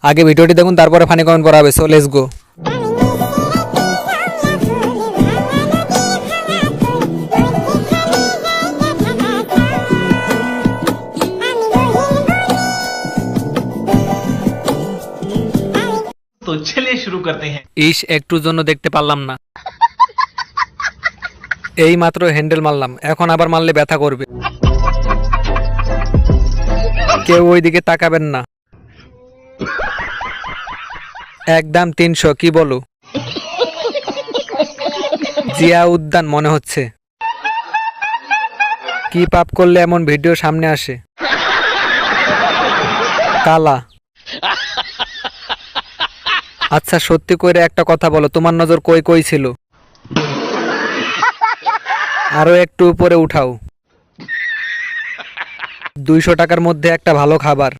আগে ভিডিওটি দেখুন, তারপরে ফানি কমেন্ট পড়া হবে। So let's go. तो चलिए शुरू करते हैं। ইস, একটুর জন্য দেখতে পারলাম না। এই মাত্র হ্যান্ডেল মারলাম, এখন আবার মারলে ব্যথা করবে। কেউ ওই দিকে তাকাবেন না। একদম 300, কি বলো? জিয়া উদ্যান মনে হচ্ছে। কি পাপ করলে এমন ভিডিও সামনে আসে? কালা। আচ্ছা সত্যি করে একটা কথা বলো, তোমার নজর কই কই ছিল? আরো একটু উপরে উঠাও। 200 টাকার মধ্যে একটা ভালো খাবার।